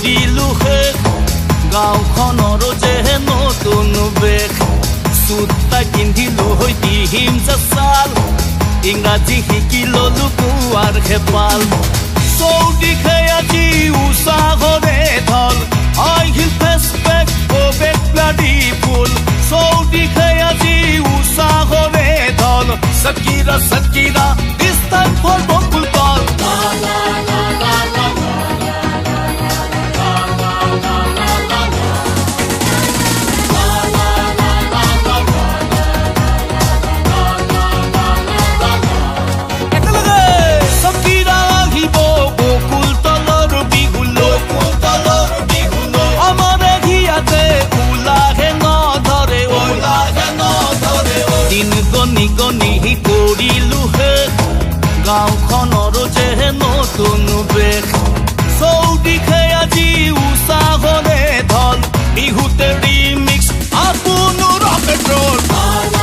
কৰিলো শেষ গাঁওখনৰ যে নতুন বেশ চুটা পিন্ধিলো হৈ দিহিম যে চাল ইংৰাজী শিকি ললো পুৱাৰ হেপাল চৌদিশে আজি উৎসাহৰে ঢল আহিল ফেচবেক বেক ব্লাডি ফুল চৌদিশে আজি উৎসাহৰে ঢল সকিৰা সকিৰা this time for বকুল তল গনি কৰিলো শেষ গাঁওখনৰ যে নতুন বেশ চৌদিশে আজি উৎসাহৰে ঢল বিহুতে ৰিমিক্স আপোন ৰক এণ্ড ৰ'ল